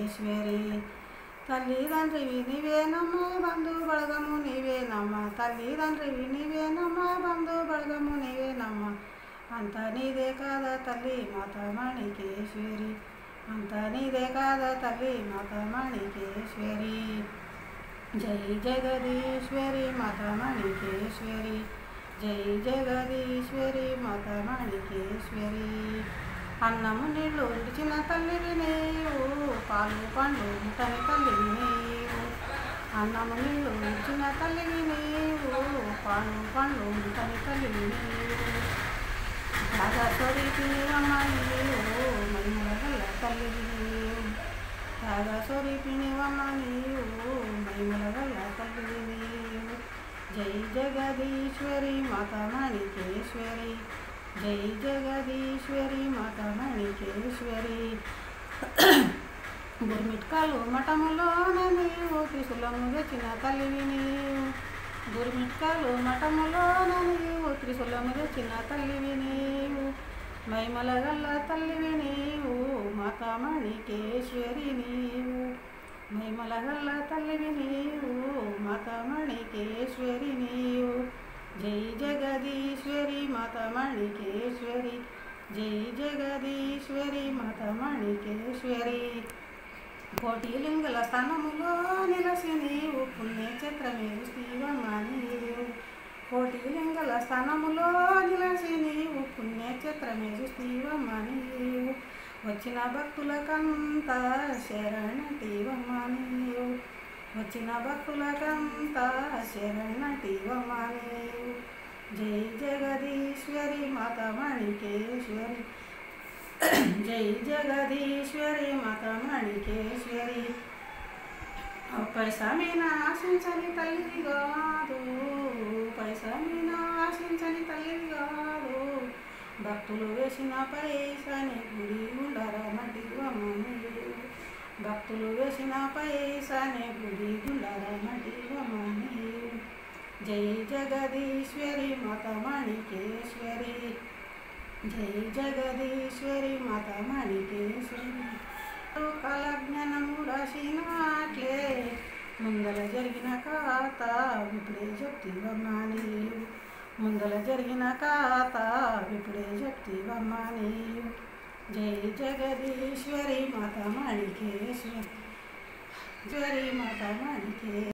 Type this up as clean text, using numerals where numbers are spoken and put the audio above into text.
మాతమాణికేశ్వరి తల్లిదండ్రివి నీవేనమ్మా బంధు బళగము నీవేనమ్మా తల్లిదండ్రివి నీవేనమ్మా బంధు బళగము నీవేనమ్మా అంత నీదే కాదా తల్లి మాతమాణికేశ్వరి అంత నీదే కాదా తల్లి మాతమాణికేశ్వరి జై జగదీశ్వరి మాతమాణికేశ్వరి జై జగదీశ్వరి మాతమాణికేశ్వరి అన్నము నీళ్ళు విడిచిన తల్లివి నీవు పాలు పండ్లు ముట్టని తల్లివి నీవు అన్నము నీళ్ళు విడిచిన తల్లివి నీవు పాలు పండ్లు ముట్టని తల్లివి నీవు త్యాగస్వరూపిణివమ్మ నీవు మహిమల గల్ల తల్లివి నీవు త్యాగస్వరూపిణివమ్మ నీవు మహిమల గల్ల తల్లివి నీవు జై జగదీశ్వరి మాతమాణికేశ్వరి జై జగదీశ్వరి మాతమాణికేశ్వరి గుర్మిట్కాలు మఠములోన నీవు త్రిశూలము తెచ్చిన తల్లివి నీవు గుర్మిట్కాలు మఠములోన నీవు త్రిశూలము తెచ్చిన తల్లివి నీవు మహిమల గల్ల తల్లివి నీవు మాతమాణికేశ్వరి నీవు మహిమల గల్ల తల్లివి నీవు మాతమాణికేశ్వరి నీవు జై జగదీశ్వరి మాతమాణికేశ్వరి జై జగదీశ్వరి మాతమాణికేశ్వరి కోటిలింగల స్థానములో నిలసి నీవు పుణ్యక్షేత్రమేరుస్తీవమ్మ నీవు కోటిలింగల స్థానములో నిలసి నీవు పుణ్యక్షేత్రమేరుస్తీవమ్మ నీవు వచ్చిన భక్తులకంత శరణటివమ్మ నీవు వచ్చిన భక్తులకంత శరణటివమ్మ నీవు జై జగదీశ్వరి మాతమాణికేశ్వరి జై జగదీశ్వరి మాతమాణికేశ్వరి పైసా మీద ఆశించని తల్లివి కాదు పైసా మీద ఆశించని తల్లివి కాదు భక్తులు వేసిన పైసాని గుడి గుండరమటివమ్మ నీవు భక్తులు వేసిన పైసాని గుడి గుండరమటివమ్మ నీవు జై జగదీశ్వరి మాతమాణికేశ్వరి జై జగదీశ్వరి మాతమాణికేశ్వరి కాలజ్ఞానము రాసినట్లే ముందల జరిగిన కథ ఇప్పుడే చెప్తివమ్మ నీవు ముందల జరిగిన కథ ఇప్పుడే చెప్తివమ్మ నీవు జై జగదీశ్వరి మాతమాణికేశ్వరి మాతమాణికే